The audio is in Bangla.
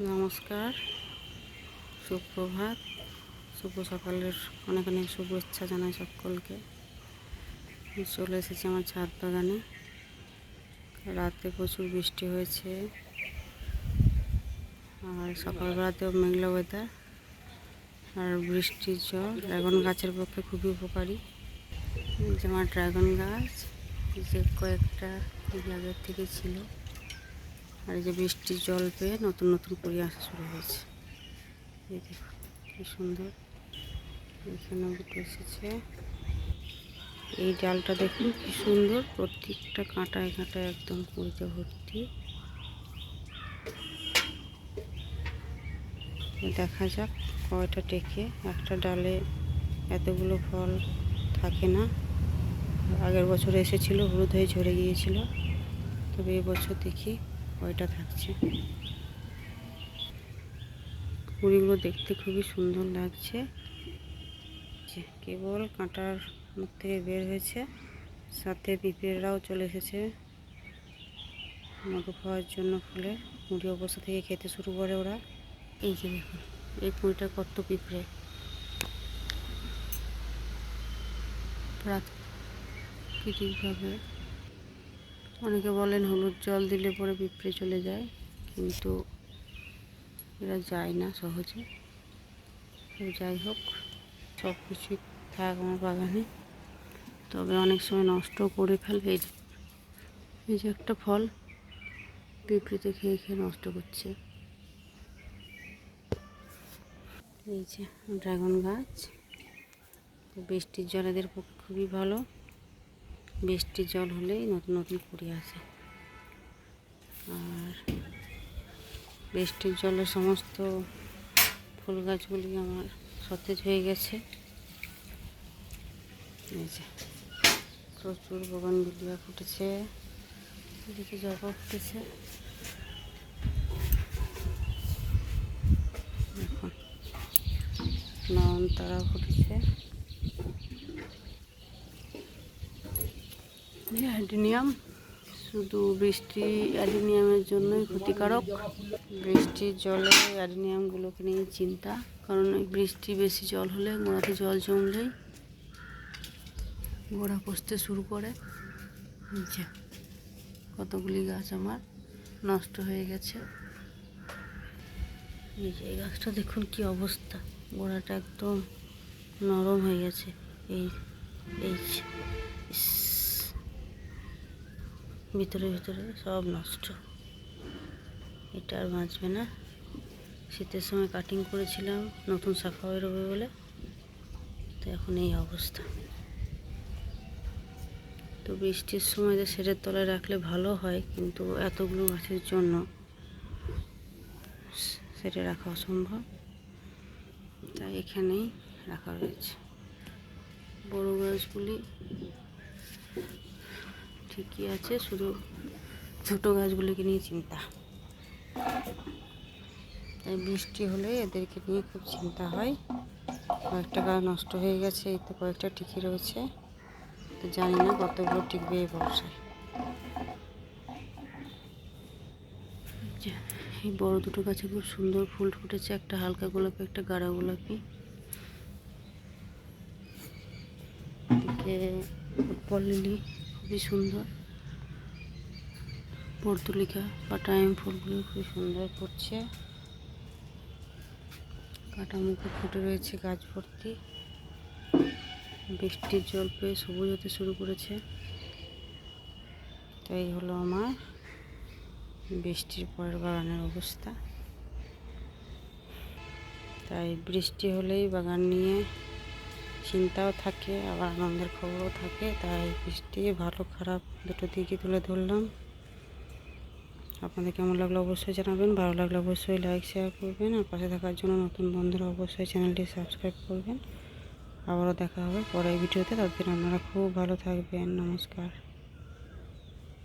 নমস্কার, সুপ্রভাত, শুভ সকালের অনেক অনেক শুভেচ্ছা জানাই সকলকে। চলে এসেছি আমার ছাদ বাগানে। রাতে প্রচুর বৃষ্টি হয়েছে আর সকালবেলাতেও মেঘলা ওয়েদার। আর বৃষ্টির জল ড্রাগন গাছের পক্ষে খুবই উপকারী। যে আমার ড্রাগন গাছ যে কয়েকটা আগের থেকে ছিল, আর এই যে বৃষ্টির জল পেয়ে নতুন নতুন করে আসা শুরু হয়েছে। এই দেখুন কি সুন্দর, এখানে উঠে এসেছে। এই ডালটা দেখুন কি সুন্দর, প্রত্যেকটা কাঁটায় কাঁটায় একদম কুড়িতে ভর্তি। দেখা যাক কয়টা টেকে। একটা ডালে এতগুলো ফল থাকে না। আগের বছর এসেছিল, হলুদ হয়ে ঝরে গিয়েছিল, তবে এবছর দেখি কয়টা থাকছে। কুড়িগুলো দেখতে খুবই সুন্দর লাগছে। কেবল কাঁটার মুখ থেকে বের হয়েছে, সাথে পিঁপড়েরাও চলে এসেছে মধু খাওয়ার জন্য। ফুলের মুড়ি অবস্থা থেকে খেতে শুরু করে ওরা। এই যে দেখুন এই কুঁড়িটা কত পিঁপড়ে, প্রাকৃতিকভাবে। অনেকে বলেন হলুদ জল দিলে পরে পিঁপড়ে চলে যায়, কিন্তু এরা যায় না সহজে। যাই হোক, সব কিছুই থাক আমার বাগানে, তবে অনেক সময় নষ্ট করে ফেলবে। এই যে একটা ফল পিঁপড়েতে খেয়ে খেয়ে নষ্ট করছে। এই যে ড্রাগন গাছ, বৃষ্টির জল এদের পক্ষে খুবই ভালো। বৃষ্টির জল হলেই নতুন নতুন কুড়ি আসে, আর বৃষ্টির জলে সমস্ত ফুল গাছগুলি আমার সতেজ হয়ে গেছে। এই যে প্রচুর বোগানভিলিয়া ফুটেছে, এদিকে জবা ফুটেছে। দেখুন নয়নতারা ফুটেছে। অ্যাডিনিয়াম, শুধু বৃষ্টি অ্যাডিনিয়ামের জন্যই ক্ষতিকারক। বৃষ্টির জলে অ্যাডিনিয়ামগুলোকে নিয়ে চিন্তা, কারণ বৃষ্টি বেশি জল হলে, গোড়াতে জল জমলেই গোড়া পচতে শুরু করে। যে কতগুলি গাছ আমার নষ্ট হয়ে গেছে। এই যে এই গাছটা দেখুন কি অবস্থা, গোড়াটা একদম নরম হয়ে গেছে। এই এই ভিতরে ভিতরে সব নষ্ট, এটা আর বাঁচবে না। শীতের সময় কাটিং করেছিলাম নতুন শাখা বেরোবে বলে, তো এখন এই অবস্থা। তো বৃষ্টির সময় যে শেডের তলায় রাখলে ভালো হয়, কিন্তু এতগুলো গাছের জন্য সেটা রাখা অসম্ভব, তাই এখানেই রাখা রয়েছে। বড় গাছগুলি ঠিকই আছে, শুধু ছোটো গাছগুলিকে নিয়ে চিন্তা। তাই বৃষ্টি হলে এদেরকে নিয়ে খুব চিন্তা হয়। কয়েকটা গাছ নষ্ট হয়ে গেছে, এই তো কয়েকটা টিকে রয়েছে, তো জানি না কতগুলো টিকবে এই বর্ষায়। এই বড় দুটো গাছে খুব সুন্দর ফুল ফুটেছে, একটা হালকা গোলাপি, একটা গাঢ় গোলাপি। এদিকে ফুটবল লিলি খুবই সুন্দর, পর্তুলিকা বা টাইম ফুলগুলো খুব সুন্দর ফুটছে। কাটা মুখে ফুটে রয়েছে গাছ ভর্তি। বৃষ্টির জল পেয়ে সবুজ হতে শুরু করেছে। তাই হলো আমার বৃষ্টির পরের বাগানের অবস্থা। তাই বৃষ্টি হলেই বাগান নিয়ে চিন্তাও থাকে, আবার আনন্দের খবরও থাকে। তাই বৃষ্টি ভালো খারাপ দুটো দিকই তুলে ধরলাম। আপনাদের কেমন লাগলো অবশ্যই জানাবেন, ভালো লাগলে অবশ্যই লাইক শেয়ার করবেন, আর পাশে থাকার জন্য নতুন বন্ধুরা অবশ্যই চ্যানেলটি সাবস্ক্রাইব করবেন। আবারও দেখা হবে পরের ভিডিওতে, ততদিন আপনারা খুব ভালো থাকবেন। নমস্কার।